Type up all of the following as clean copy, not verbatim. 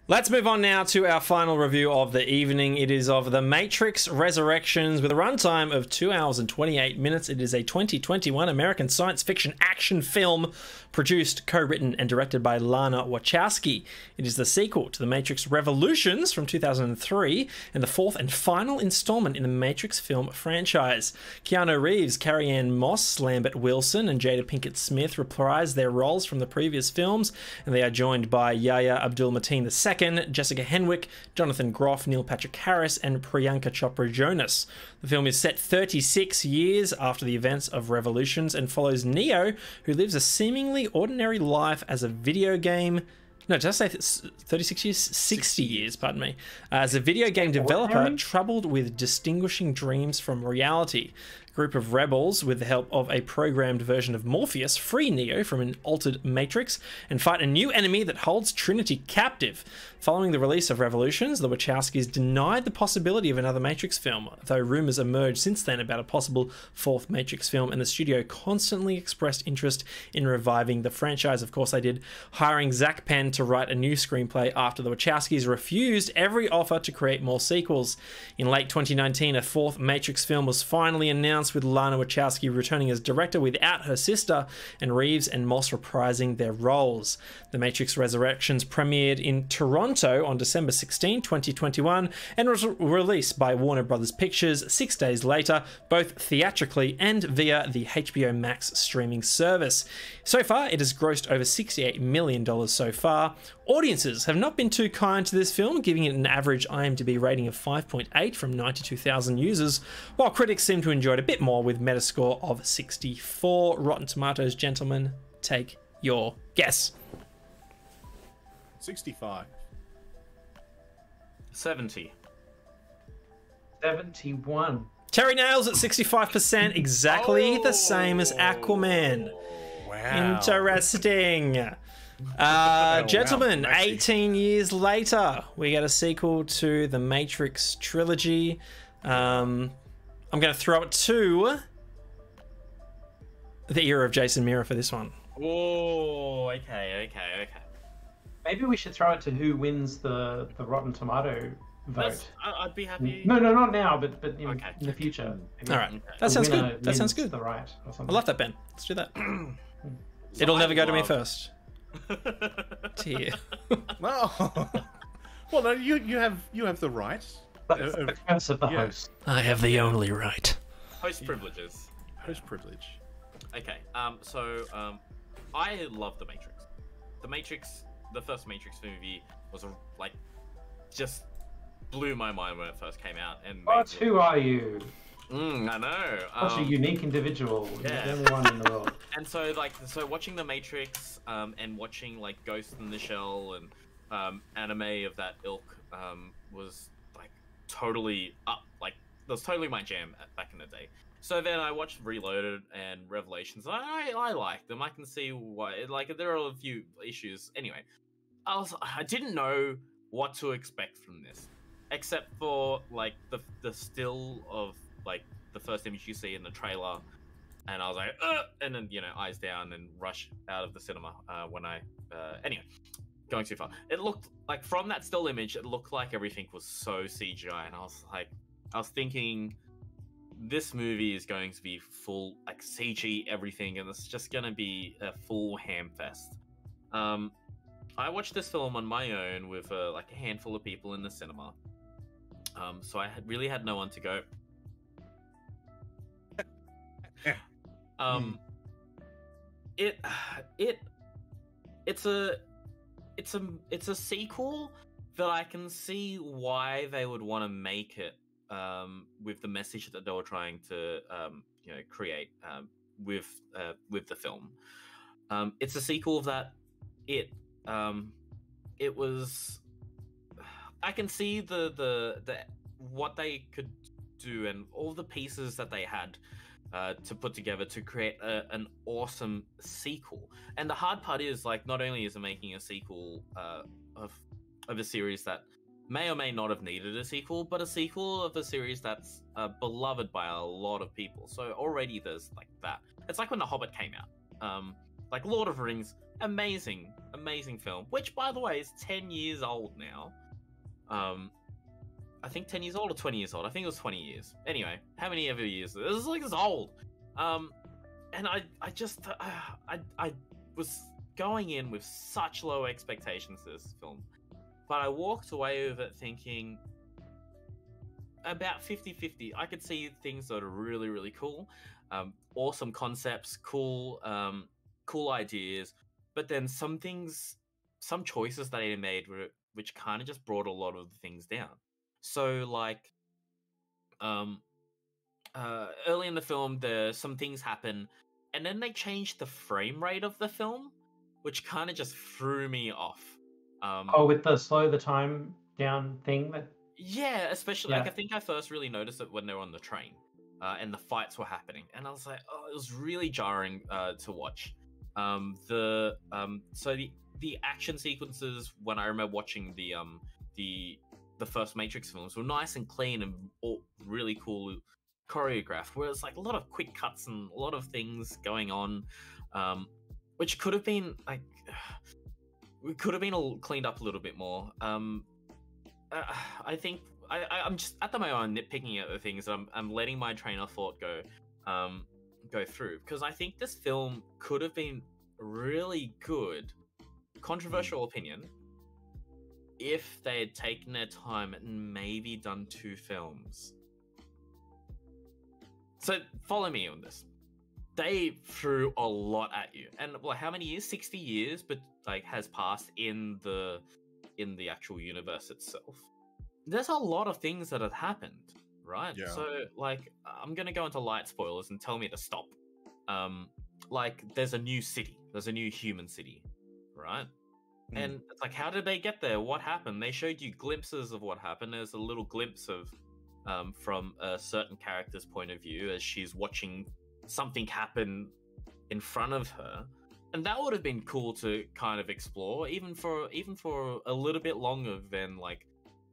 Let's move on now to our final review of the evening. It is of The Matrix Resurrections with a runtime of 2 hours and 28 minutes. It is a 2021 American science fiction action film produced, co-written and directed by Lana Wachowski. It is the sequel to The Matrix Revolutions from 2003 and the fourth and final installment in the Matrix film franchise. Keanu Reeves, Carrie-Anne Moss, Lambert Wilson and Jada Pinkett Smith reprise their roles from the previous films, and they are joined by Yahya Abdul-Mateen II, Jessica Henwick, Jonathan Groff, Neil Patrick Harris, and Priyanka Chopra Jonas. The film is set 36 years after the events of Revolutions and follows Neo, who lives a seemingly ordinary life as a video game... No, did I say 36 years? 60 years, pardon me. As a video game developer troubled with distinguishing dreams from reality. A group of rebels, with the help of a programmed version of Morpheus, free Neo from an altered Matrix and fight a new enemy that holds Trinity captive. Following the release of Revolutions, the Wachowskis denied the possibility of another Matrix film, though rumours emerged since then about a possible fourth Matrix film, and the studio constantly expressed interest in reviving the franchise. Of course they did, hiring Zach Penn to write a new screenplay after the Wachowskis refused every offer to create more sequels. In late 2019, a fourth Matrix film was finally announced, with Lana Wachowski returning as director without her sister, and Reeves and Moss reprising their roles. The Matrix Resurrections premiered in Toronto on December 16, 2021, and was released by Warner Brothers Pictures 6 days later, both theatrically and via the HBO Max streaming service. So far, it has grossed over $68 million so far. Audiences have not been too kind to this film, giving it an average IMDb rating of 5.8 from 92,000 users, while critics seem to enjoy it a bit more with Metascore of 64. Rotten Tomatoes, gentlemen, take your guess. 65. 70. 71. Terry nails at 65%, exactly the same as Aquaman. Wow. Interesting. Gentlemen, wow. 18 years later, we get a sequel to the Matrix trilogy. I'm going to throw it to the era of Jason Mira for this one. Oh, okay. Maybe we should throw it to who wins the Rotten Tomato vote. I'd be happy. No, not now, but in, Okay. in the future. Maybe All right, Okay. that sounds winner good. That sounds wins good. The right or something. I love that, Ben. Let's do that. It'll never go to me first. Dear. Well, well, no, you have the right. That's the curse of the yeah. host. I have the only right. Host privileges. Host privilege. Okay. I love The Matrix. The Matrix, the first Matrix movie was just blew my mind when it first came out. And But who are you? I know. Such a unique individual. yeah. You're the only one in the world. And so watching The Matrix, and watching like Ghost in the Shell and anime of that ilk, was like totally up. Like that was totally my jam back in the day. So then I watched Reloaded and Revelations. I liked them. I can see why. Like there are a few issues. Anyway, I didn't know what to expect from this, except for like the still of like the first image you see in the trailer, and I was like, and then eyes down and rush out of the cinema when I anyway. Going too far. It looked like from that still image, it looked like everything was so CGI, and I was thinking, this movie is going to be full like CG everything, and it's just gonna be a full ham fest. I watched this film on my own with like a handful of people in the cinema. So I really had no one to go. It's a sequel that I can see why they would want to make it, with the message that they were trying to create with the film. It's a sequel that it was. I can see the what they could do and all the pieces that they had to put together to create an awesome sequel. And the hard part is, like, not only is it making a sequel of a series that may or may not have needed a sequel, but a sequel of a series that's beloved by a lot of people. So already there's like that. It's like when The Hobbit came out. Like Lord of the Rings amazing, amazing film. Which, by the way, is 10 years old now. I think 10 years old or 20 years old. I think it was 20 years. Anyway, how many ever years? It's old. And I was going in with such low expectations for this film, but I walked away with it thinking about 50-50. I could see things that are really, really cool, awesome concepts, cool ideas, but then some choices that they made which kind of just brought a lot of the things down. So like, early in the film, some things happen, and then they changed the frame rate of the film, which kind of just threw me off. With the slow the time down thing. Yeah, especially like Yeah. I think I first really noticed it when they were on the train, and the fights were happening, and I was like, oh, it was really jarring to watch. So the action sequences when I remember watching the first Matrix films were nice and clean and all really cool choreographed, where it's like a lot of quick cuts and a lot of things going on, which could have been like cleaned up a little bit more. I think I'm just at the moment I'm nitpicking at the things. I'm letting my train of thought go through, because I think this film could have been really good. Controversial opinion. If they had taken their time and maybe done 2 films. So follow me on this. They threw a lot at you, and well, how many years? 60 years, but like has passed in the actual universe itself. There's a lot of things that have happened, right? Yeah. So like, I'm gonna go into light spoilers and tell me to stop. Like, there's a new city. There's a new human city, right? And it's like, how did they get there? What happened? They showed you glimpses of what happened. There's a little glimpse of from a certain character's point of view as she's watching something happen in front of her, and that would have been cool to kind of explore, even for a little bit longer than like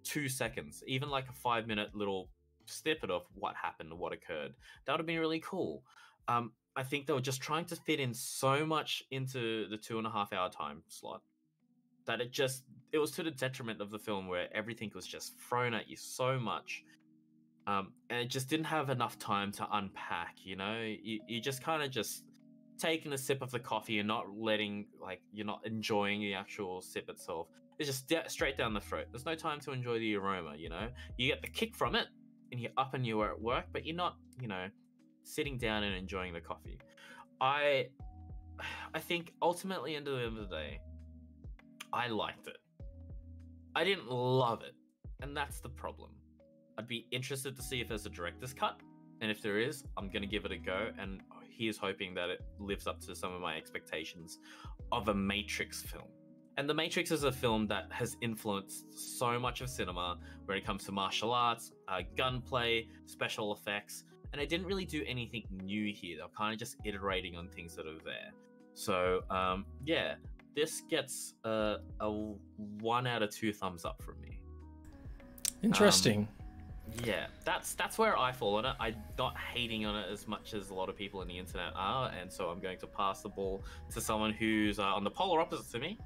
2 seconds, even like a 5-minute little snippet of what happened or what occurred. That would have been really cool. I think they were just trying to fit in so much into the 2.5-hour time slot that it was to the detriment of the film, where everything was just thrown at you so much. And it just didn't have enough time to unpack, you know? You just kind of just taking a sip of the coffee and not you're not enjoying the actual sip itself. It's just straight down the throat. There's no time to enjoy the aroma, you know? You get the kick from it, and you're up and you're at work, but you're not, you know, sitting down and enjoying the coffee. I think ultimately, at the end of the day, I liked it. I didn't love it, and that's the problem. I'd be interested to see if there's a director's cut, and if there is, I'm going to give it a go, and here's hoping that it lives up to some of my expectations of a Matrix film. And The Matrix is a film that has influenced so much of cinema when it comes to martial arts, gunplay, special effects, and it didn't really do anything new here. They're kind of just iterating on things that are there. So, yeah, this gets a 1 out of 2 thumbs up from me. Interesting. Yeah, that's where I fall on it. I'm not hating on it as much as a lot of people on the internet are, and so I'm going to pass the ball to someone who's on the polar opposite to me.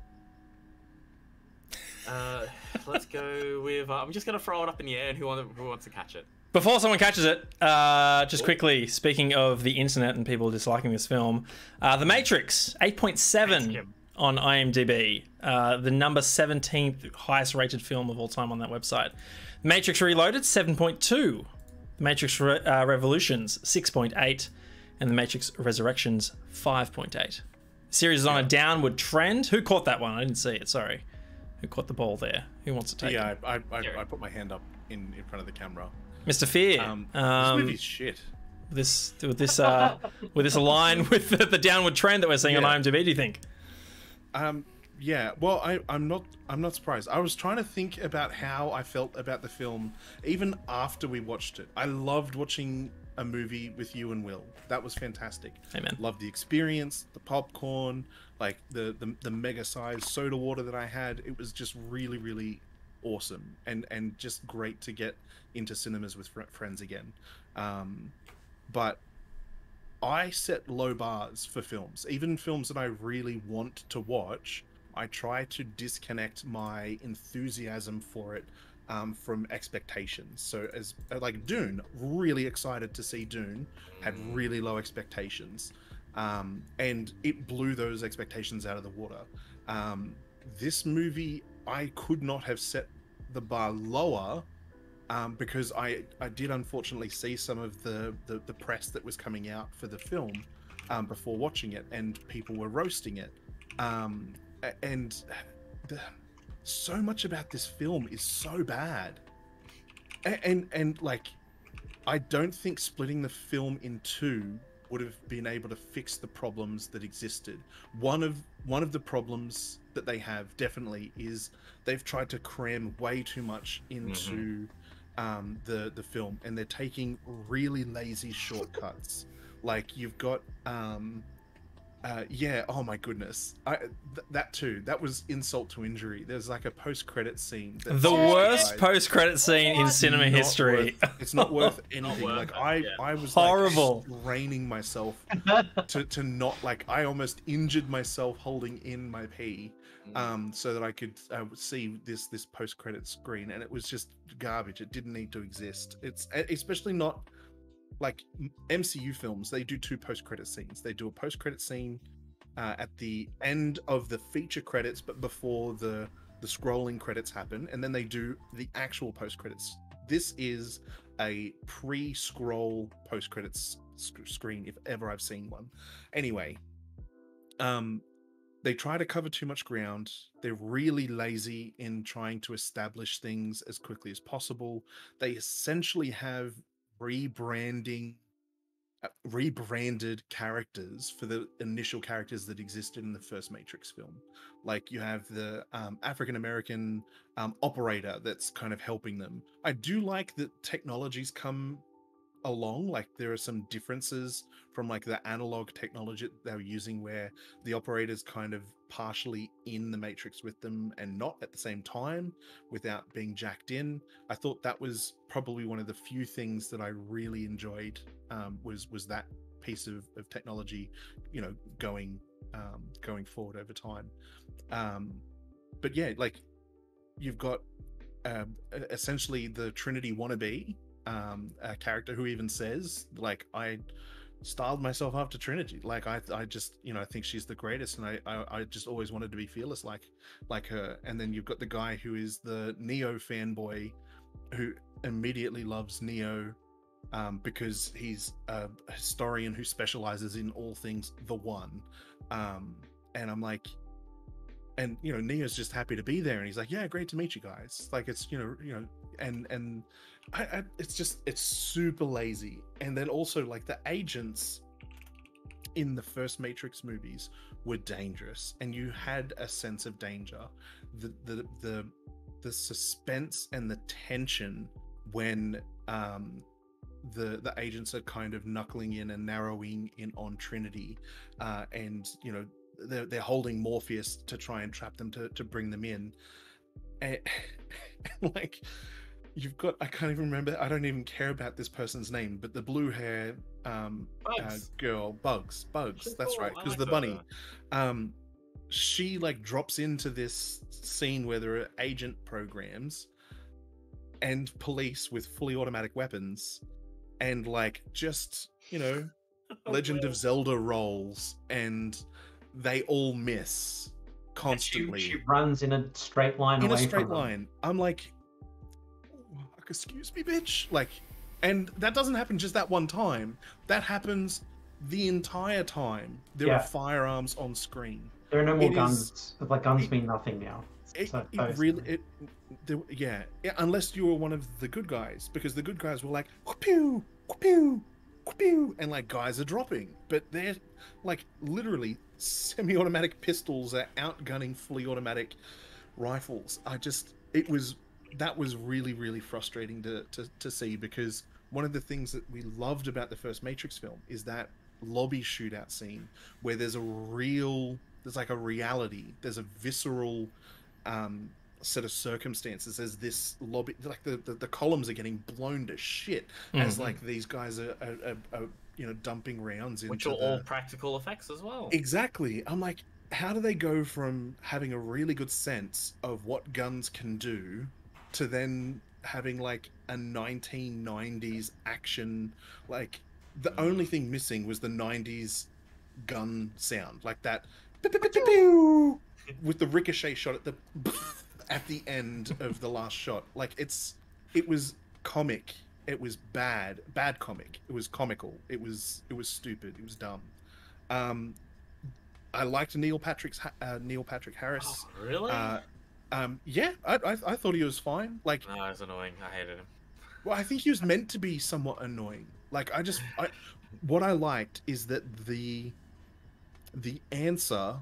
Let's go with. I'm just going to throw it up in the air, and who wants to catch it? Before someone catches it, just quickly, speaking of the internet and people disliking this film, The Matrix, 8.7 on IMDb, the number 17th highest rated film of all time on that website. Matrix Reloaded, 7.2. The Matrix Revolutions, 6.8. And The Matrix Resurrections, 5.8. The series is on a downward trend. Who caught that one? I didn't see it, sorry. Who caught the ball there? Who wants to take it? Yeah, I put my hand up in front of the camera. Mr. Fear. This movie's shit. With this align with the downward trend that we're seeing on IMDb, do you think? Yeah, well, I'm not surprised. I was trying to think about how I felt about the film even after we watched it. I loved watching a movie with you and Will. That was fantastic. Amen. Loved the experience, the popcorn, like the mega sized soda water that I had. It was just really, really awesome and just great to get into cinemas with friends again. But I set low bars for films, even films that I really want to watch. I try to disconnect my enthusiasm for it from expectations. So as like Dune, really excited to see Dune, had really low expectations, and it blew those expectations out of the water. This movie, I could not have set the bar lower, because I did unfortunately see some of the press that was coming out for the film before watching it, and people were roasting it. And so much about this film is so bad. And like, I don't think splitting the film in two would have been able to fix the problems that existed. One of the problems that they have definitely is they've tried to cram way too much into the film, and they're taking really lazy shortcuts. Like you've got yeah, oh my goodness, that too, that was insult to injury. There's like a post-credit scene, the worst post-credit scene in cinema history. It's not worth anything. Like I was horrible, like restraining myself to not, like, I almost injured myself holding in my pee so that I could see this post-credit screen, and it was just garbage. It didn't need to exist. It's especially not like MCU films. They do two post-credit scenes. They do a post-credit scene at the end of the feature credits, but before the scrolling credits happen, and then they do the actual post-credits. This is a pre-scroll post-credits screen, if ever I've seen one. Anyway, they try to cover too much ground. They're really lazy in trying to establish things as quickly as possible. They essentially have rebranded characters for the initial characters that existed in the first Matrix film. Like you have the African-American operator that's kind of helping them. I do like that technologies come along. Like there are some differences from like the analog technology they were using, where the operator's kind of partially in the Matrix with them and not at the same time without being jacked in. I thought that was probably one of the few things that I really enjoyed, was that piece of technology, you know, going forward over time. But yeah, like you've got essentially the Trinity wannabe, a character who even says, like, I styled myself after Trinity. Like I just, you know, I think she's the greatest, and I just always wanted to be fearless like her. And then you've got the guy who is the Neo fanboy, who immediately loves Neo because he's a historian who specializes in all things the One. And I'm like, and you know, Neo's just happy to be there, and he's like, yeah, great to meet you guys. Like, it's, you know, and it's super lazy. And then also, like, the agents in the first Matrix movies were dangerous, and you had a sense of danger. The suspense and the tension when the agents are kind of knuckling in and narrowing in on Trinity, and you know, they're holding Morpheus to try and trap them to bring them in, and like, you've got, I can't even remember, I don't even care about this person's name, but the blue hair girl, Bugs, that's right, because the bunny, she like drops into this scene where there are agent programs and police with fully automatic weapons, and like, just, you know, Legend of Zelda rolls, and they all miss constantly. She runs in a straight line away from them. I'm like, excuse me, bitch. Like, and that doesn't happen just that one time. That happens the entire time there are firearms on screen. There are no more guns. Like, guns mean nothing now. Yeah, unless you were one of the good guys, because the good guys were like, whoop-pew, whoop-pew, whoop-pew, and like, guys are dropping, but they're like literally semi-automatic pistols are outgunning fully automatic rifles. That was really, really frustrating to see, because one of the things that we loved about the first Matrix film is that lobby shootout scene where there's like a reality, there's a visceral set of circumstances as this lobby, like the columns are getting blown to shit as like these guys are dumping rounds into Which are all practical effects as well. Exactly. I'm like, how do they go from having a really good sense of what guns can do to then having like a 1990s action? Like, the only thing missing was the 90s gun sound, like that with the ricochet shot at the end of the last shot. Like, it was comic. It was bad comic. It was comical. It was stupid. It was dumb. I liked Neil Patrick Harris. Oh, really? Yeah, I thought he was fine. Like, no, it was annoying. I hated him. well, I think he was meant to be somewhat annoying. Like, what I liked is that the answer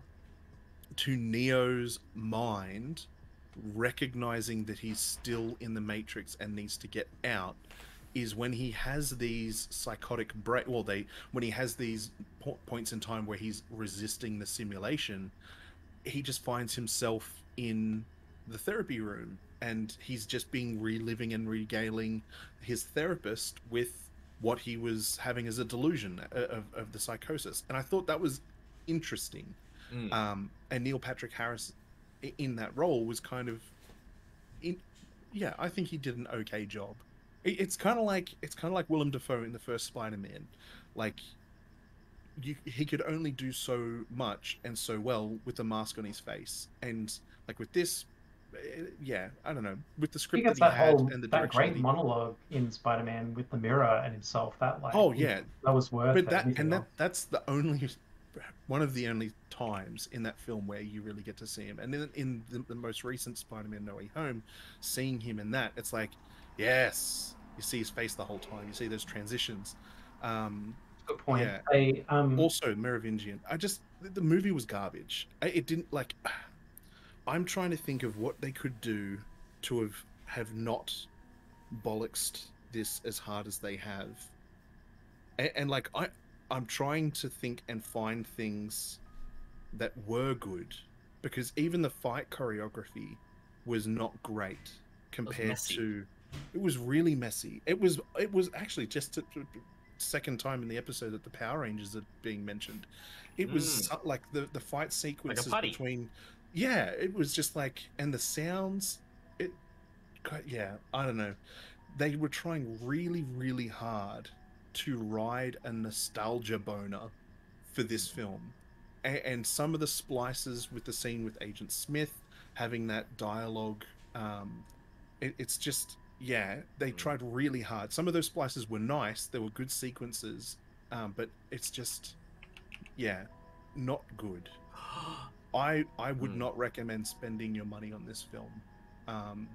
to Neo's mind, recognizing that he's still in the Matrix and needs to get out, is when he has these psychotic when he has these points in time where he's resisting the simulation, he just finds himself in the therapy room and he's just being reliving and regaling his therapist with what he was having as a delusion of the psychosis. And I thought that was interesting. And Neil Patrick Harris in that role was kind of I think he did an okay job. It's kind of like Willem Dafoe in the first Spider-Man. Like, he could only do so much and so well with the mask on his face, and like with this, I don't know, with the script that he had and the that great monologue in Spider-Man with the mirror and himself, that like that was worth it. But that's the only one of the only times in that film where you really get to see him. And then in the most recent Spider-Man No Way Home, seeing him in that, it's like, yes, you see his face the whole time. You see those transitions. Good point. Yeah. Also, Merovingian. The movie was garbage. It didn't like. I'm trying to think of what they could do to have not bollocksed this as hard as they have. And like I'm trying to think and find things that were good, because even the fight choreography was not great compared to. It was really messy. It was actually just second time in the episode that the Power Rangers are being mentioned. It was like the fight sequences like between. Yeah, it was just like, and the sounds. I don't know. They were trying really, really hard to ride a nostalgia boner for this film, and some of the splices with the scene with Agent Smith having that dialogue, it's just. Yeah, they tried really hard. Some of those splices were nice. There were good sequences, but it's just, not good. I would not recommend spending your money on this film. I'm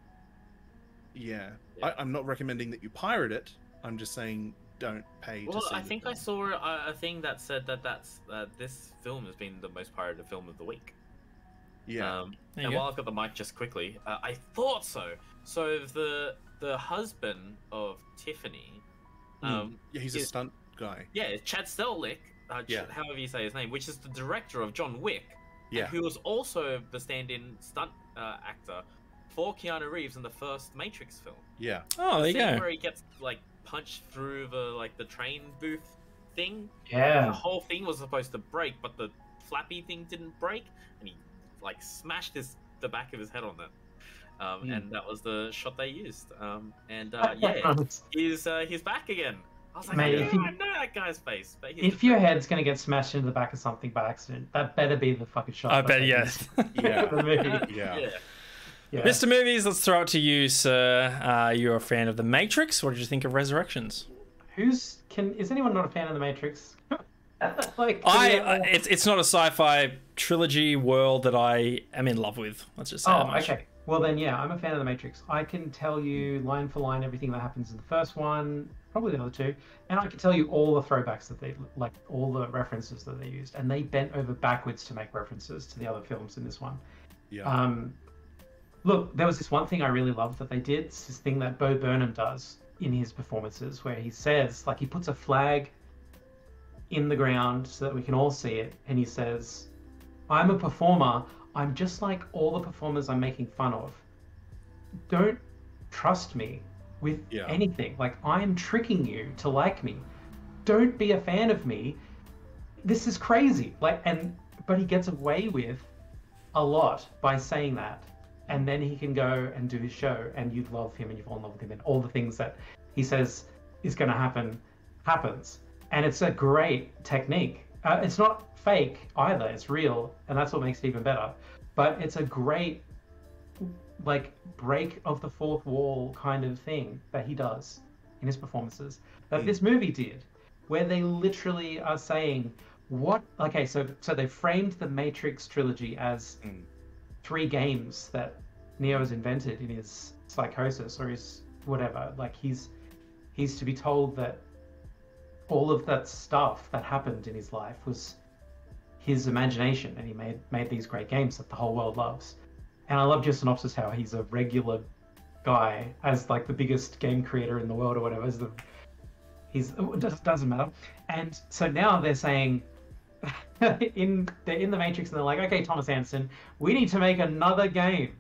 not recommending that you pirate it. I'm just saying don't pay to see I think I saw a thing that said that this film has been the most pirated film of the week. Yeah. And while I've got the mic, just quickly, I thought so. So the husband of Tiffany, he's a stunt guy. Yeah, Chad Stahelski, however you say his name, which is the director of John Wick, who was also the stand-in stunt actor for Keanu Reeves in the first Matrix film. Yeah. Oh, there you go. Where he gets like punched through the train booth thing. Yeah. The whole thing was supposed to break, but the flappy thing didn't break, and he like smashed the back of his head on that. And that was the shot they used. He's back again. I was like, Mate, I know that guy's face. But if your head's gonna get smashed into the back of something by accident, that better be the fucking shot. I bet yes. Yeah. Yeah. Mr. Movies, let's throw it to you, sir. You're a fan of The Matrix. What did you think of Resurrections? Is anyone not a fan of The Matrix? It's not a sci-fi trilogy world that I am in love with. Let's just say that much. Okay. Well then, I'm a fan of The Matrix. I can tell you line for line everything that happens in the first one, probably the other two, and I can tell you all the throwbacks that they, like all the references that they used, and they bent over backwards to make references to the other films in this one. Yeah. Look, there was this one thing I really loved that they did. It's this thing that Bo Burnham does in his performances, where he says, like, he puts a flag in the ground so that we can all see it, and he says, "I'm a performer. I'm just like all the performers I'm making fun of. Don't trust me with anything. Like, I'm tricking you to like me. don't be a fan of me. This is crazy. But he gets away with a lot by saying that. And then he can go and do his show, and you love him and you fall in love with him, and all the things that he says is going to happen happens. And it's a great technique. It's not fake either, it's real, and that's what makes it even better. But it's a great break of the fourth wall kind of thing that he does in his performances that this movie did, where they literally are saying so they framed the Matrix trilogy as 3 games that Neo has invented in his psychosis or his whatever. Like he's to be told that all of that stuff that happened in his life was his imagination, and he made these great games that the whole world loves. And I love your synopsis, how he's a regular guy as like the biggest game creator in the world or whatever. It doesn't matter. And so now they're saying they're in the Matrix, and they're like, okay, Thomas Anderson, we need to make another game.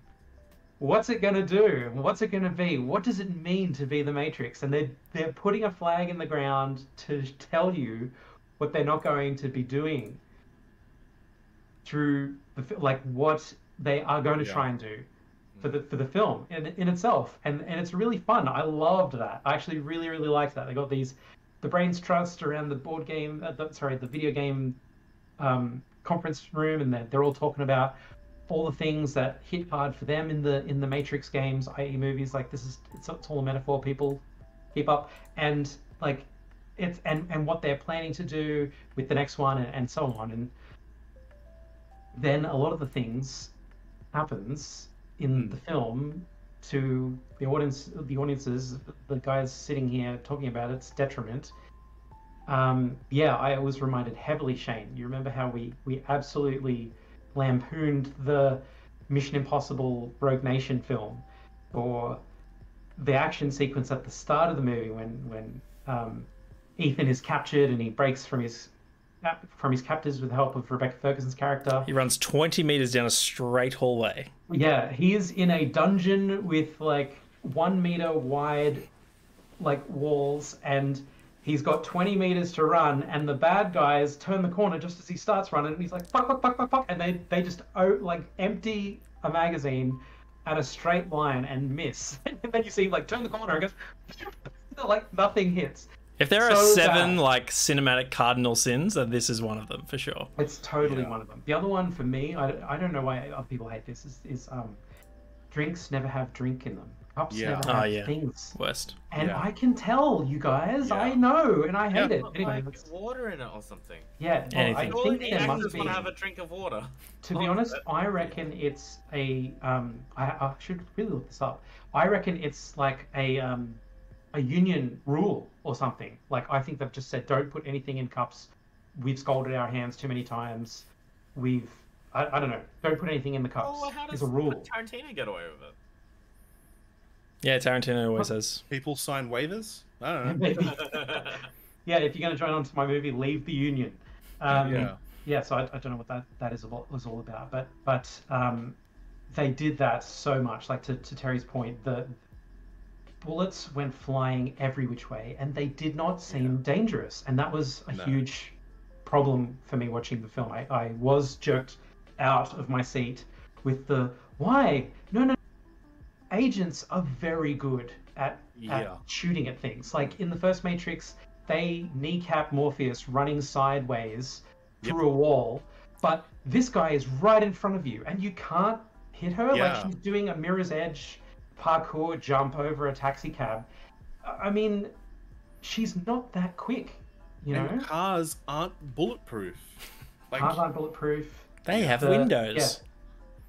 What's it going to do? What's it going to be? What does it mean to be the Matrix? And they're putting a flag in the ground to tell you what they're not going to be doing through what they are going to try and do for the film in itself. And it's really fun. I loved that. I actually really, really liked that. They got the brains trust around the board game, the video game conference room, and they're all talking about all the things that hit hard for them in the Matrix games, i.e. movies. Like it's all a metaphor. People keep up, and and what they're planning to do with the next one, and so on. And then a lot of the things happens in the film to the audiences, the guys sitting here talking about its detriment. I was reminded heavily, Shane. You remember how we absolutely lampooned the Mission Impossible Rogue Nation film for the action sequence at the start of the movie when Ethan is captured and he breaks from his captors with the help of Rebecca Ferguson's character. He runs 20 meters down a straight hallway. Yeah, he is in a dungeon with 1 meter wide walls, and he's got 20 meters to run, and the bad guys turn the corner just as he starts running, and he's like, fuck, fuck, fuck, fuck, fuck, and they just empty a magazine at a straight line and miss. And then you see him turn the corner and goes, nothing hits. If there are 7 cinematic cardinal sins, then this is one of them for sure. It's totally one of them. The other one for me, I don't know why other people hate this, is drinks never have drink in them. Cups never have things. Worst. And I can tell, you guys. I know, and I hate it. Anyway, water in it or something. Yeah, well, I think there must be. Want to have a drink of water. To be honest, I reckon it's a. I should really look this up. I reckon it's a union rule or something. I think they've just said, don't put anything in cups. We've scalded our hands too many times. I don't know. Don't put anything in the cups. Well, how does a rule. Tarantino get away with it? Yeah, Tarantino always says. People sign waivers? I don't know. Maybe. Yeah, if you're going to join on to my movie, leave the union. Yeah, so I don't know what that was all about. But they did that so much. To Terry's point, the bullets went flying every which way, and they did not seem dangerous. And that was a huge problem for me watching the film. I was jerked out of my seat with why? No. Agents are very good at shooting at things. In the first Matrix, they kneecap Morpheus running sideways through a wall, but this guy is right in front of you, and you can't hit her. She's doing a Mirror's Edge parkour jump over a taxi cab. I mean, she's not that quick, you know? And cars aren't bulletproof. Cars aren't bulletproof. They have windows. Yeah.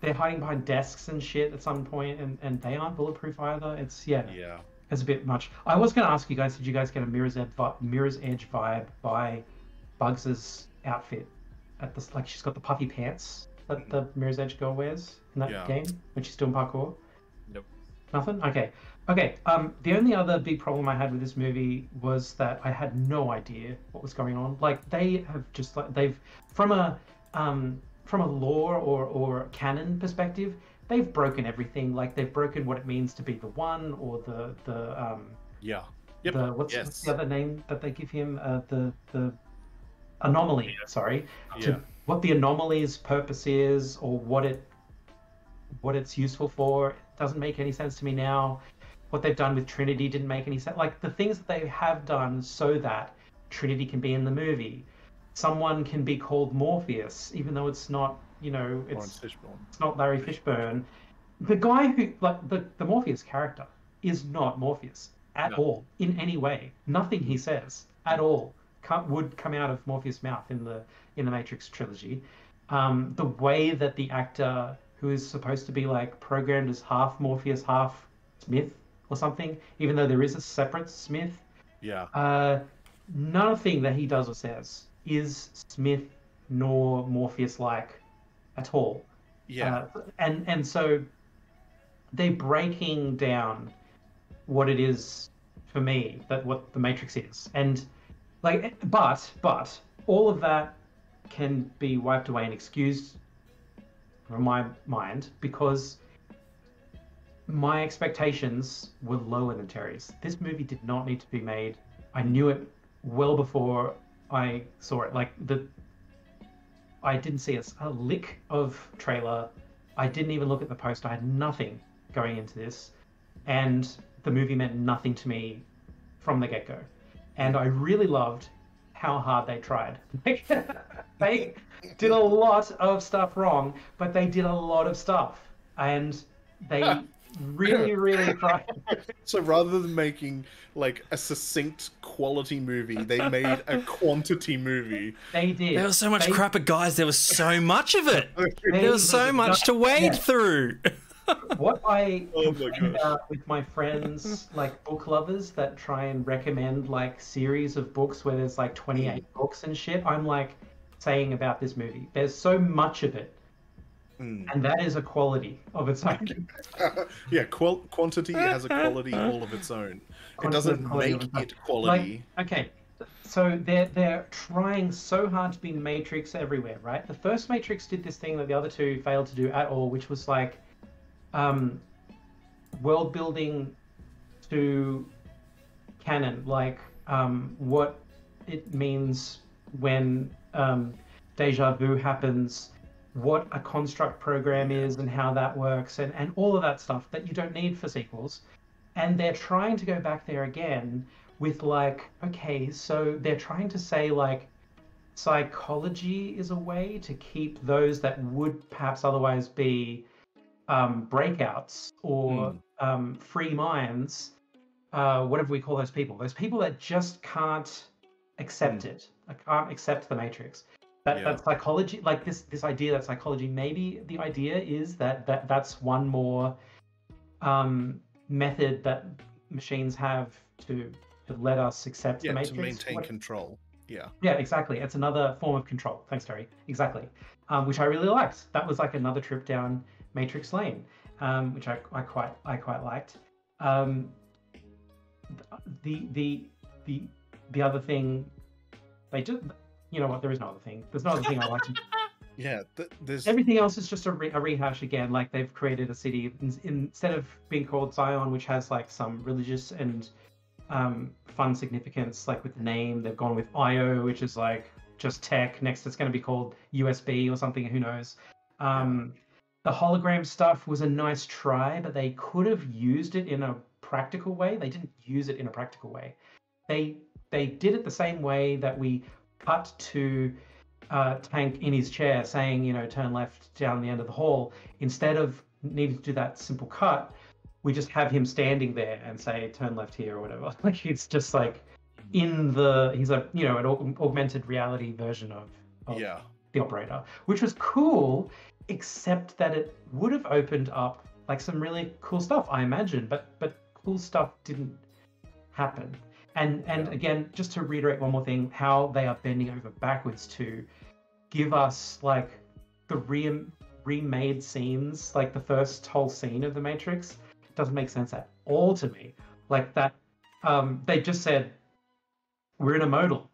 They're hiding behind desks and shit at some point, and they aren't bulletproof either. It's a bit much. I was going to ask you guys, did you guys get a Mirror's Edge vibe by Bugs' outfit? At the she's got the puffy pants that the Mirror's Edge girl wears in that game when she's doing parkour. Nope. Nothing. Okay. The only other big problem I had with this movie was that I had no idea what was going on. They have just they've from a lore or canon perspective, they've broken everything. They've broken what it means to be the one, or Yep. what's Yes. the other name that they give him? The anomaly. Sorry. Yeah. What the anomaly's purpose is, or what it's useful for, doesn't make any sense to me now. What they've done with Trinity didn't make any sense. Like the things that they have done so that Trinity can be in the movie. Someone can be called Morpheus, even though it's not, Lawrence Fishburne. it's not Larry Fishburne. The guy who, like, the Morpheus character is not Morpheus at all, in any way. Nothing he says at all would come out of Morpheus' mouth in the Matrix trilogy. The way that the actor who is supposed to be like programmed as half Morpheus, half Smith or something, even though there is a separate Smith, nothing that he does or says is Smith nor Morpheus-like at all. Yeah. And so they're breaking down what it is for me, that what the Matrix is. And like, but all of that can be wiped away and excused from my mind because my expectations were lower than Terry's. This movie did not need to be made. I knew it well before I saw it. Like I didn't see a lick of trailer. I didn't even look at the poster. I had nothing going into this, and the movie meant nothing to me from the get-go. And I really loved how hard they tried. They did a lot of stuff wrong, but they did a lot of stuff, and they really tried. So rather than making like a succinct quality movie, they made a quantity movie. They did. There was so much crap, but guys, there was so much of it. There was so much to wade through. What I Oh my complain gosh. about with my friends, like book lovers that try and recommend like series of books where there's like 28 books and shit, I'm like saying about this movie. There's so much of it. And that is a quality of its own. Yeah, quantity has a quality all of its own. It doesn't make it quality. Like, okay, so they're trying so hard to be Matrix everywhere, right? The first Matrix did this thing that the other two failed to do at all, which was like world building to canon, like what it means when deja vu happens, what a construct program is and how that works, and all of that stuff that you don't need for sequels. And they're trying to go back there again with like, okay, so they're trying to say like psychology is a way to keep those that would perhaps otherwise be breakouts or free minds, whatever we call those people that just can't accept it, like can't accept the Matrix. That psychology, like this idea that psychology, maybe the idea is that's one more method that machines have to let us accept the Matrix. To maintain control. Yeah, exactly. It's another form of control. Thanks, Terry. Exactly. Which I really liked. That was like another trip down Matrix Lane, which I quite liked. The other thing they did. You know what? There is no other thing. There's no other thing I like to. Yeah, there's Everything else is just a rehash again. Like they've created a city instead of being called Zion, which has like some religious and fun significance, like with the name. They've gone with IO, which is like just tech. Next, it's going to be called USB or something. Who knows? The hologram stuff was a nice try, but they could have used it in a practical way. They didn't use it in a practical way. They did it the same way that we cut to Tank in his chair saying, turn left down the end of the hall. Instead of needing to do that simple cut, we just have him standing there and say, turn left here or whatever. Like it's just like he's a, an augmented reality version of the operator, which was cool, except that it would have opened up like some really cool stuff, I imagine, but cool stuff didn't happen. And again, just to reiterate one more thing, how they are bending over backwards to give us like the remade scenes, like the first whole scene of The Matrix, doesn't make sense at all to me. Like that, they just said, we're in a modal.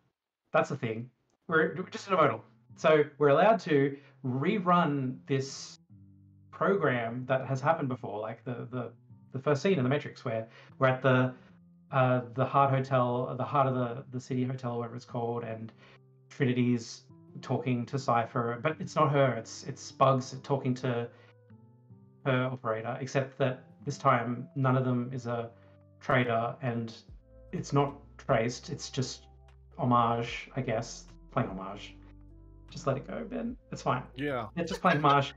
That's the thing. We're just in a modal. So we're allowed to rerun this program that has happened before, like the first scene in The Matrix where we're at the the Heart Hotel, the Heart of the City Hotel, whatever it's called, and Trinity's talking to Cypher, but it's not her. It's Bugs talking to her operator, except that this time none of them is a traitor, and it's not traced. It's just homage, I guess. Playing homage. Just let it go, Ben. It's fine. Yeah. It's just playing homage.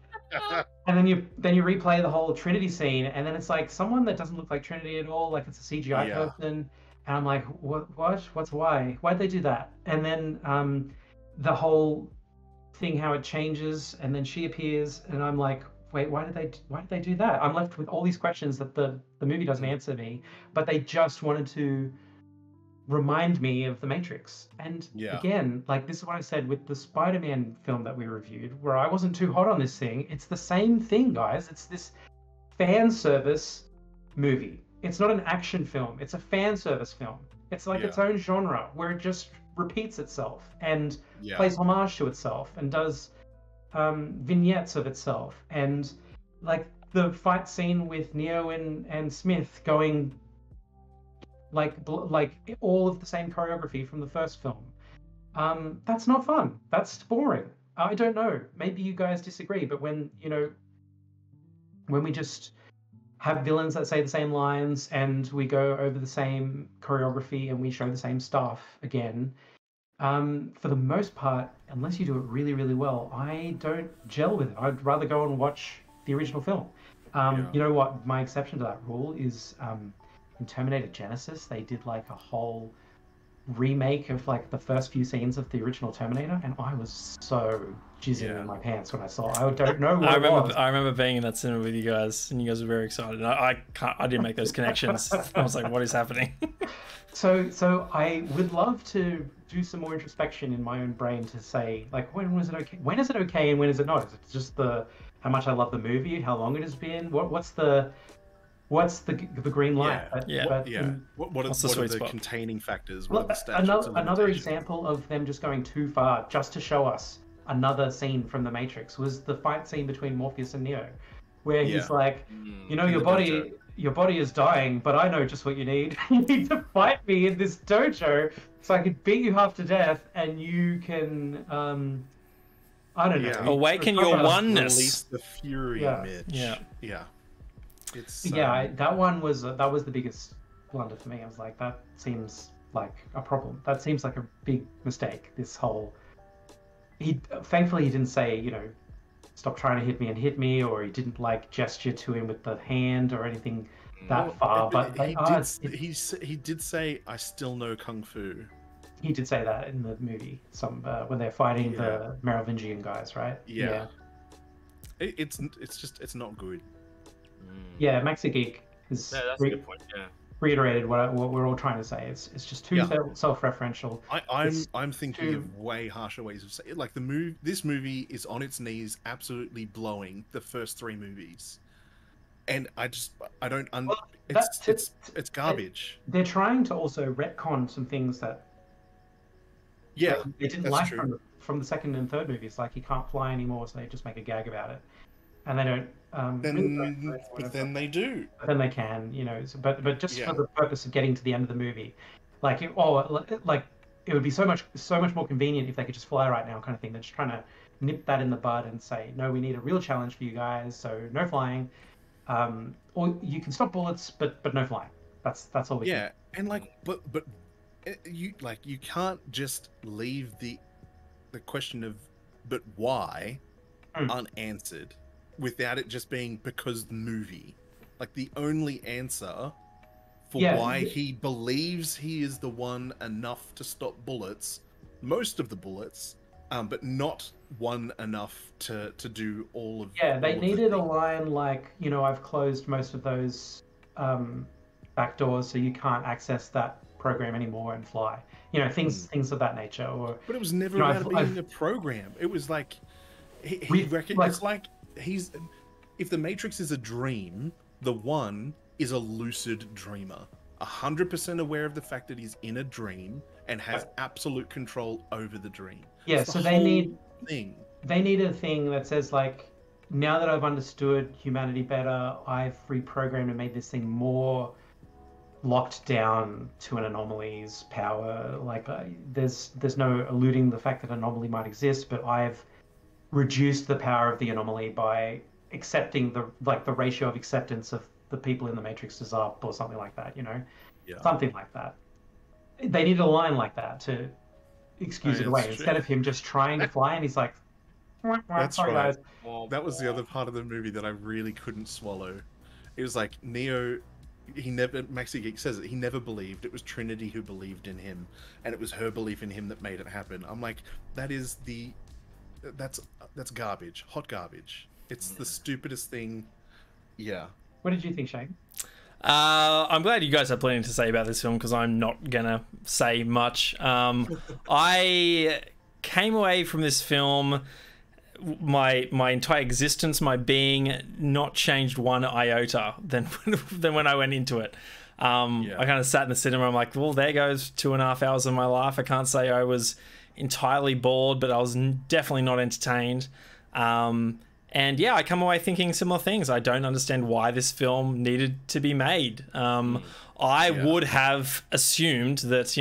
And then you replay the whole Trinity scene, and then it's like someone that doesn't look like Trinity at all, like it's a CGI Yeah. person, and I'm like, why'd they do that? And then the whole thing, how it changes, and then she appears, and I'm like, wait, why did they do that? I'm left with all these questions that the movie doesn't answer me, but they just wanted to remind me of the Matrix. And Yeah. again, like this is what I said with the Spider-Man film that we reviewed, where I wasn't too hot on this thing. It's the same thing, guys. It's this fan service movie. It's not an action film. It's a fan service film. It's like its own genre where it just repeats itself and plays homage to itself and does vignettes of itself. And like the fight scene with Neo and Smith going like all of the same choreography from the first film. That's not fun. That's boring. I don't know. Maybe you guys disagree, but when we just have villains that say the same lines and we go over the same choreography and we show the same stuff again, for the most part, unless you do it really, really well, I don't gel with it. I'd rather go and watch the original film. You know what? My exception to that rule is in Terminator Genesis, they did like a whole remake of like the first few scenes of the original Terminator, and I was so jizzing in my pants when I saw it. I don't know what I remember being in that cinema with you guys, and you guys were very excited. And I didn't make those connections. I was like, what is happening? So I would love to do some more introspection in my own brain to say, like, when was it okay? When is it okay and when is it not? Is it just how much I love the movie, how long it has been? What's the green light? What are the the spot? containing factors? Well, What are the statutes and another limitations? example of them just going too far, just to show us another scene from The Matrix, was the fight scene between Morpheus and Neo, where he's like, In your the body is dying, but I know just what you need. You need to fight me in this dojo so I can beat you half to death, and you can, I don't know. Awaken your oneness. Release the fury, Mitch. Yeah. It's that was the biggest blunder for me. I was like, that seems like a problem. That seems like a big mistake. This whole, thankfully he didn't say, stop trying to hit me, or he didn't like gesture to him with the hand or anything that far. But he did say, "I still know kung fu." He did say that in the movie. When they're fighting the Merovingian guys, right? Yeah. It's not good. Yeah, Maxi has that's a good point. Yeah. reiterated what we're all trying to say. It's just too self-referential. I'm thinking of way harsher ways of saying it. Like this movie is on its knees, absolutely blowing the first three movies, and I don't. It's garbage. They're trying to also retcon some things that they didn't like from the second and third movies. Like he can't fly anymore, so they just make a gag about it, and they don't. But then they do. Then they can, but just for the purpose of getting to the end of the movie, like it would be so much more convenient if they could just fly right now, kind of thing. They're just trying to nip that in the bud and say, no, we need a real challenge for you guys, so no flying, or you can stop bullets, but no flying. That's all we can. And but you can't just leave the question of but why unanswered without it just being because the movie. Like the only answer for why he believes he is the one enough to stop bullets, most of the bullets, but not one enough to do all of. They needed a line like, I've closed most of those back doors, so you can't access that program anymore and fly. Things of that nature. But it was never about it being a program. It was like he recognized if the Matrix is a dream, the One is a lucid dreamer, 100% aware of the fact that he's in a dream and has absolute control over the dream. Yeah, so they need a thing that says like, now that I've understood humanity better, I've reprogrammed and made this thing more locked down to an anomaly's power. Like there's no eluding the fact that an anomaly might exist, but I've reduced the power of the anomaly by accepting the ratio of acceptance of the people in the Matrix is up, or something like that. Yeah. Something like that. They needed a line like that to excuse it away, that's instead true. of him just trying to fly, and he's like, That's sorry right. guys. That was the other part of the movie that I really couldn't swallow. It was like Neo, Maxi Geek says it, he never believed. It was Trinity who believed in him, and it was her belief in him that made it happen. I'm like, that's garbage, hot garbage. It's the stupidest thing. Yeah. What did you think, Shane? I'm glad you guys have plenty to say about this film, because I'm not gonna say much. I came away from this film, my entire existence, my being, not changed one iota than when I went into it. I kind of sat in the cinema. I'm like, well, there goes 2.5 hours of my life. I can't say I was entirely bored, but I was definitely not entertained. And yeah, I come away thinking similar things. I don't understand why this film needed to be made. I would have assumed that,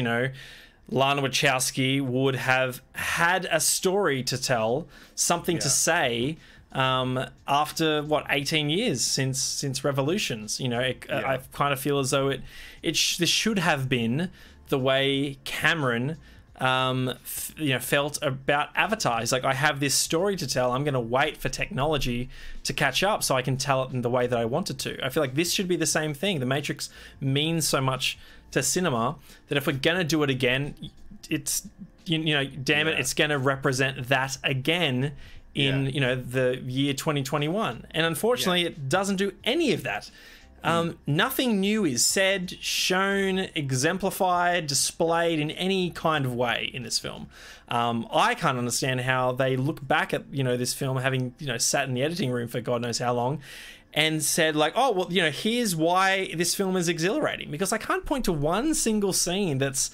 Lana Wachowski would have had a story to tell, something to say, after 18 years since Revolutions. I kind of feel as though this should have been the way Cameron felt about Avatar. He's like, I have this story to tell. I'm going to wait for technology to catch up so I can tell it in the way that I want it to. I feel like this should be the same thing. The Matrix means so much to cinema that if we're going to do it again, it's damn it, it's going to represent that again in the year 2021. And unfortunately, it doesn't do any of that. Nothing new is said, shown, exemplified, displayed in any kind of way in this film. I can't understand how they look back at this film, having sat in the editing room for God knows how long, and said like, oh well, here's why this film is exhilarating, because I can't point to one single scene that's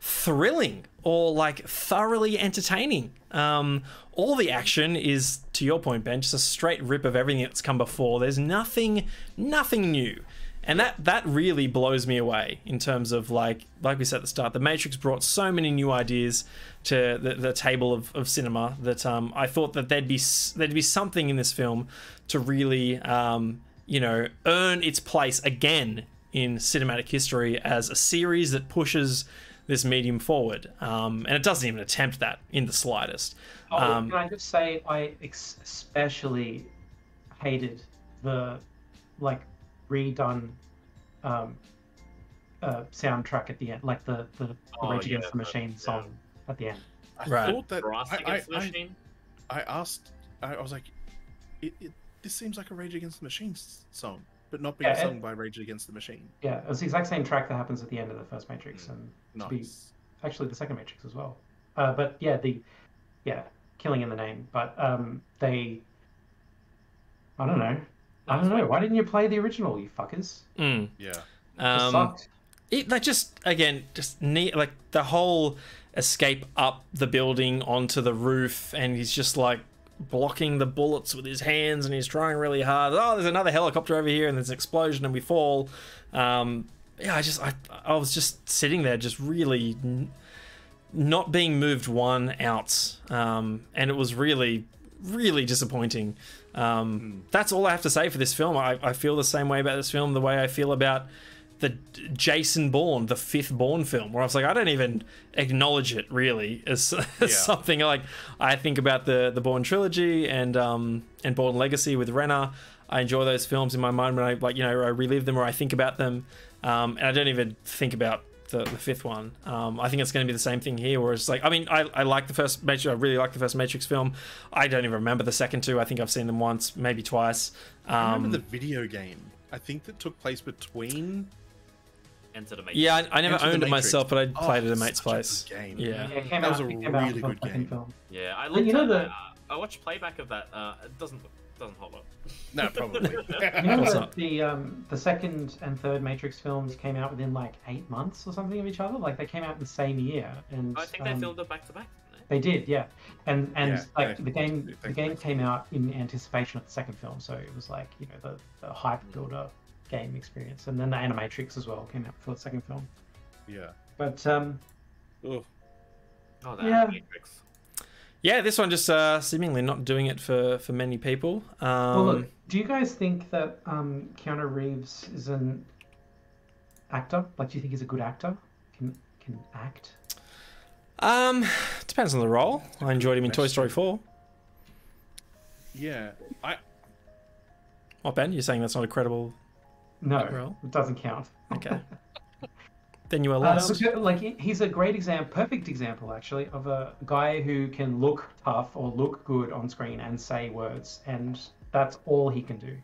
thrilling or like thoroughly entertaining. All the action is, to your point, Ben, just a straight rip of everything that's come before. There's nothing new. And that really blows me away in terms of like we said at the start, The Matrix brought so many new ideas to the table of cinema that I thought that there'd be something in this film to really earn its place again in cinematic history as a series that pushes this medium forward. And it doesn't even attempt that in the slightest. Can I just say I especially hated the redone soundtrack at the end, like the Rage Against the Machine song at the end. I thought that Brass Against the Machine? I was like, this seems like a Rage Against the Machine song, but not being sung by Rage Against the Machine. Yeah, it was the exact same track that happens at the end of the first Matrix, and nice. Actually the second Matrix as well. But yeah, killing in the name. But I don't know. Why didn't you play the original, you fuckers? Yeah. It sucked. Just neat, like the whole escape up the building onto the roof, and he's just like blocking the bullets with his hands, and he's trying really hard. Oh, there's another helicopter over here, and there's an explosion, and we fall. I was just sitting there, just really not being moved 1 ounce, and it was really, really disappointing. That's all I have to say for this film. I feel the same way about this film, the way I feel about the Jason Bourne, the 5th Bourne film, where I was like, I don't even acknowledge it really as something. Like, I think about the Bourne trilogy and Bourne Legacy with Renner. I enjoy those films in my mind when I I relive them or I think about them, and I don't even think about the 5th one. I think it's going to be the same thing here, where it's like, I like the first Matrix. I really like the first Matrix film. I don't even remember the second two. I think I've seen them once, maybe twice. I remember the video game. I think that took place between Enter the Matrix. Yeah, I never Enter the owned it Matrix. myself, but I played it at a mate's such a place. good game. Yeah. That was a really good game. Film. Yeah, I But looked at I watched playback of that. It doesn't hold up. No, probably. You know What's that up? the second and third Matrix films came out within like 8 months or something of each other? Like they came out in the same year, and I think they filmed it back to back. they did, yeah. And Yeah, the game came out in anticipation of the second film, so it was like the hype builder game experience. And then the Animatrix as well came out for the second film. Yeah. But Ugh. Oh, that Yeah. Matrix. Yeah, this one just seemingly not doing it for many people. well, look, do you guys think that Keanu Reeves is an actor? Like, do you think he's a good actor? Can act? Depends on the role. I enjoyed him in Toy Story 4. Yeah. What, Ben? You're saying that's not a credible No, role? it doesn't count. Okay. Then you are lost. Like he's a great example, perfect example actually, of a guy who can look tough or look good on screen and say words, and that's all he can do.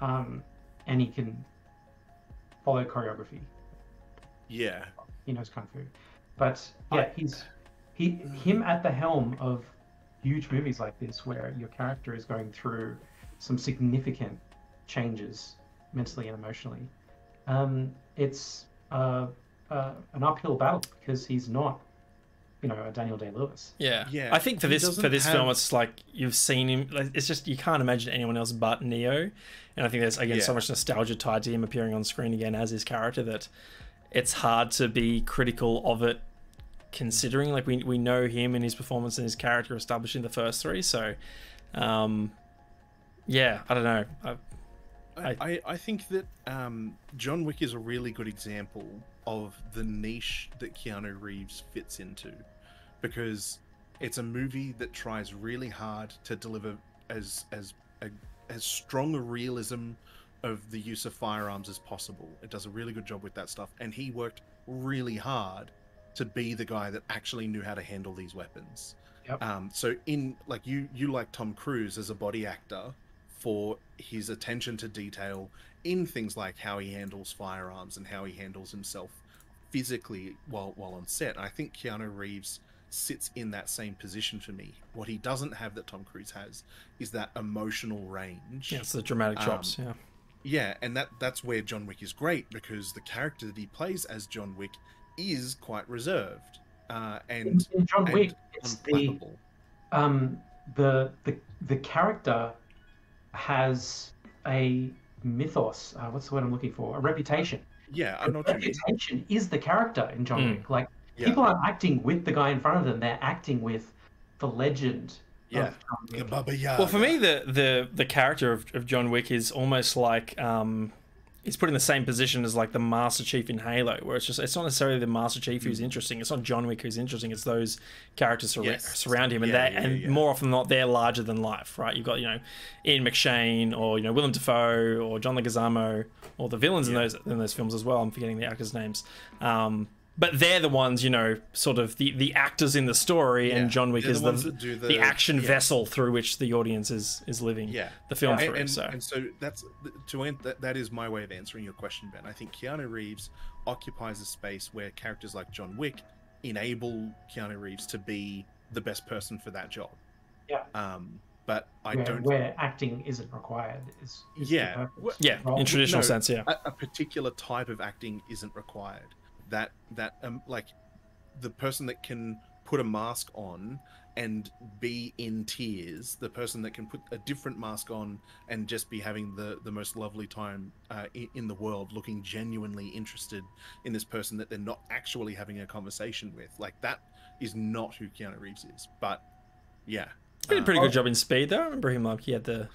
And he can follow choreography. Yeah. He knows kung fu. But yeah, him at the helm of huge movies like this, where your character is going through some significant changes mentally and emotionally. It's an uphill battle because he's not, a Daniel Day-Lewis. Yeah. Yeah, I think for he this doesn't film, have- it's like you've seen him. Like, it's just you can't imagine anyone else but Neo, and I think there's again so Yeah. much nostalgia tied to him appearing on screen again as his character that it's hard to be critical of it. Considering like we know him and his performance and his character established in the first three, so yeah, I don't know. I think that John Wick is a really good example of the niche that Keanu Reeves fits into, because it's a movie that tries really hard to deliver as strong a realism of the use of firearms as possible. It does a really good job with that stuff, and he worked really hard to be the guy that actually knew how to handle these weapons. Yep. So in like you like Tom Cruise as a body actor for his attention to detail in things like how he handles firearms and how he handles himself physically while on set. I think Keanu Reeves sits in that same position for me. What he doesn't have that Tom Cruise has is that emotional range. Yeah, it's the dramatic chops. Yeah. Yeah, and that's where John Wick is great, because the character that he plays as John Wick is quite reserved and In John Wick, and it's unflappable. the character has a mythos. What's the word I'm looking for? A reputation. Yeah, I know what you mean. Reputation is the character in John Wick. Like, Yeah. people aren't acting with the guy in front of them; they're acting with the legend. Yeah. Of John The Wick. Baba Yaga. Well, for me, the character of John Wick is almost like he's put in the same position as like the Master Chief in Halo, where it's not necessarily the Master Chief who's interesting. It's not John Wick who's interesting. It's those characters surround him, and Yeah. more often than not, they're larger than life, right? You've got Ian McShane or Willem Dafoe or John Leguizamo, or the villains in those films as well. I'm forgetting the actors' names. But they're the ones, sort of the actors in the story, and John Wick They're is the ones that do the action vessel through which the audience is living the film through. And So that is my way of answering your question, Ben. I think Keanu Reeves occupies a space where characters like John Wick enable Keanu Reeves to be the best person for that job. Yeah. But where acting isn't required is the purpose. in traditional sense, a particular type of acting isn't required. That like the person that can put a mask on and be in tears, the person that can put a different mask on and just be having the most lovely time in the world, looking genuinely interested in this person that they're not actually having a conversation with, like, that is not who Keanu Reeves is. But yeah, he did a pretty good job in Speed, though. I remember him he had the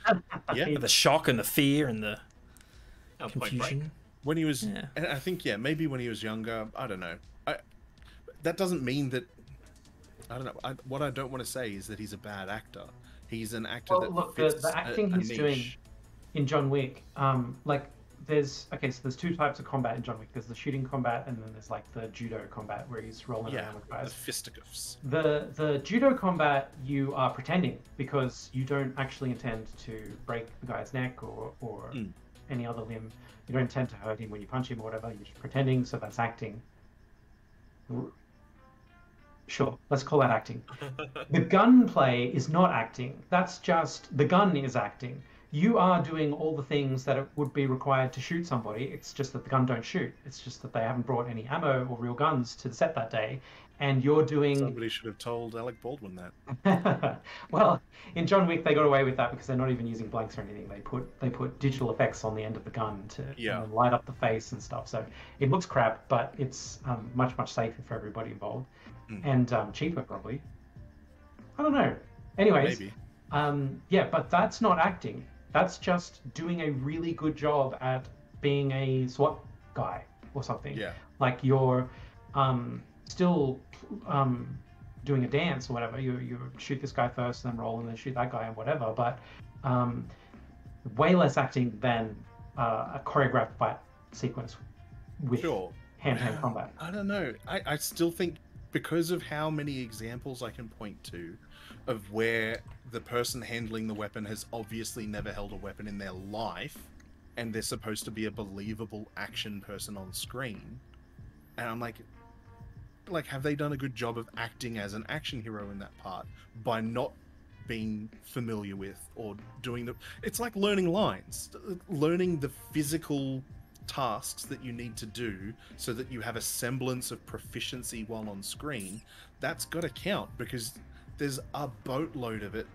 the shock and the fear and the Point Break. confusion. when he was, and I think maybe when he was younger, I don't know. That doesn't mean that. I don't know. What I don't want to say is that he's a bad actor. He's an actor that Look, fits the acting a he's niche. doing in John Wick, there's two types of combat in John Wick. There's the shooting combat, and then there's like the judo combat where he's rolling around with the guys. fisticuffs. The judo combat, you are pretending because you don't actually intend to break the guy's neck or any other limb. You don't intend to hurt him when you punch him or whatever. You're just pretending, so that's acting. Sure, let's call that acting. The gunplay is not acting. That's just the gun is acting. you are doing all the things that it would be required to shoot somebody. It's just that the gun don't shoot. It's just that they haven't brought any ammo or real guns to the set that day, and you're doing. Somebody should have told Alec Baldwin that. Well, in John Wick, they got away with that because they're not even using blanks or anything. They put digital effects on the end of the gun to light up the face and stuff. So it looks crap, but it's much safer for everybody involved, and cheaper probably. I don't know. Anyways, Maybe. Yeah, but that's not acting. That's just doing a really good job at being a SWAT guy or something. Yeah. Like you're still doing a dance or whatever. You shoot this guy first, and then roll, and then shoot that guy, and whatever. But way less acting than a choreographed fight sequence with hand-to-hand combat. I don't know. I still think, because of how many examples I can point to of where the person handling the weapon has obviously never held a weapon in their life, and they're supposed to be a believable action person on screen, and I'm like, have they done a good job of acting as an action hero in that part by not being familiar with or doing the... It's like learning lines, learning the physical tasks that you need to do so that you have a semblance of proficiency while on screen. That's got to count, because there's a boatload of it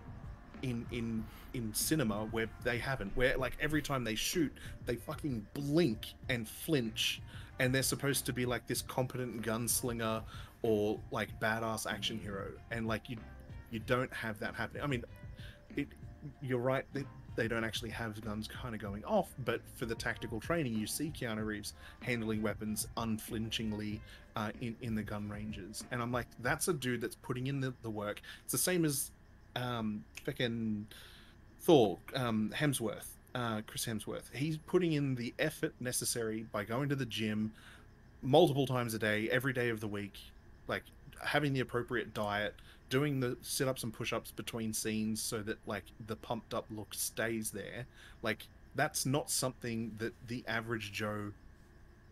in cinema where they haven't, where like every time they shoot they fucking blink and flinch, and they're supposed to be like this competent gunslinger or like badass action hero, and like you don't have that happening. I mean, you're right, they don't actually have guns kind of going off, but for the tactical training you see Keanu Reeves handling weapons unflinchingly in the gun ranges, and I'm like, that's a dude that's putting in the work. It's the same as fucking Thor, Hemsworth, Chris Hemsworth. He's putting in the effort necessary by going to the gym multiple times a day, every day of the week, like having the appropriate diet, doing the sit-ups and push-ups between scenes so that like the pumped up look stays there. Like, that's not something that the average Joe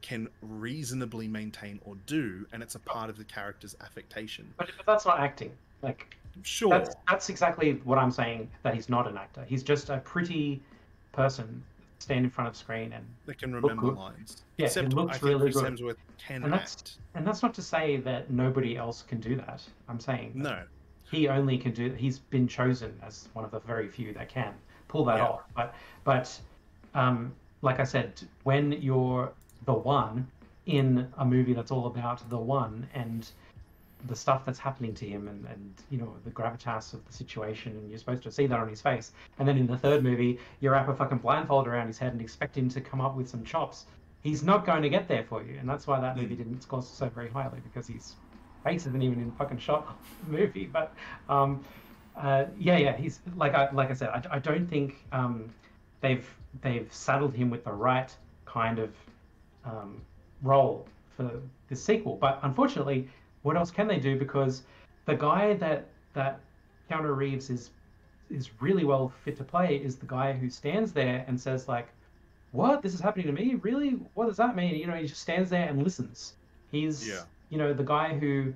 can reasonably maintain or do, and it's a part of the character's affectation. But that's not acting. Like, sure, that's exactly what I'm saying, that he's not an actor. He's just a pretty person stand in front of screen and they can remember lines. Yeah, except it looks I think really Chris good. Hemsworth can act. And that's not to say that nobody else can do that. I'm saying No, he only can do. He's been chosen as one of the very few that can pull that off. But like I said, when you're the one in a movie that's all about the one and the stuff that's happening to him, and you know, the gravitas of the situation, and you're supposed to see that on his face, and then in the third movie you wrap a fucking blindfold around his head and expect him to come up with some chops, he's not going to get there for you. And that's why that movie didn't score so very highly, because his face isn't even in fucking shot of the movie. But he's like I said, I don't think they've saddled him with the right kind of role for this sequel. But unfortunately, what else can they do? Because the guy that Keanu Reeves is really well fit to play is the guy who stands there and says like, "What? This is happening to me? Really? What does that mean?" You know, he just stands there and listens. He's you know, the guy who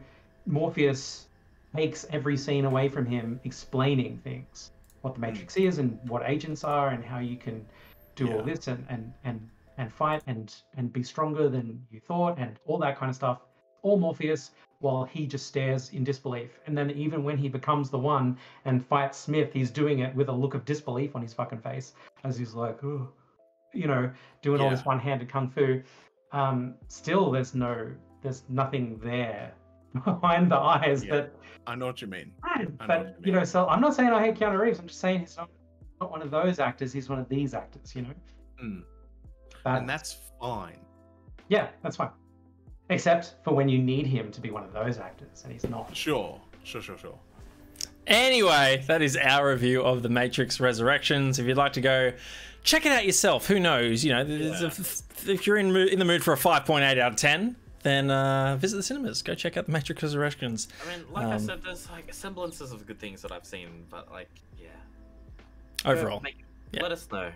Morpheus takes every scene away from him, explaining things, what the Matrix is and what agents are and how you can do all this and fight and be stronger than you thought and all that kind of stuff. All Morpheus, while he just stares in disbelief. And then even when he becomes the one and fights Smith, he's doing it with a look of disbelief on his fucking face, as he's like, oh, you know, doing all this one-handed kung fu. Still, there's nothing there behind the eyes that. I know what you mean. But you know, so I'm not saying I hate Keanu Reeves. I'm just saying he's not one of those actors. He's one of these actors. You know. And that's fine. Yeah, that's fine. Except for when you need him to be one of those actors, and he's not. Sure. Anyway, that is our review of The Matrix Resurrections. If you'd like to go check it out yourself, who knows? You know, if you're in the mood for a 5.8 out of 10, then visit the cinemas. Go check out The Matrix Resurrections. I mean, like I said, there's like semblances of good things that I've seen, but like, overall, let us know.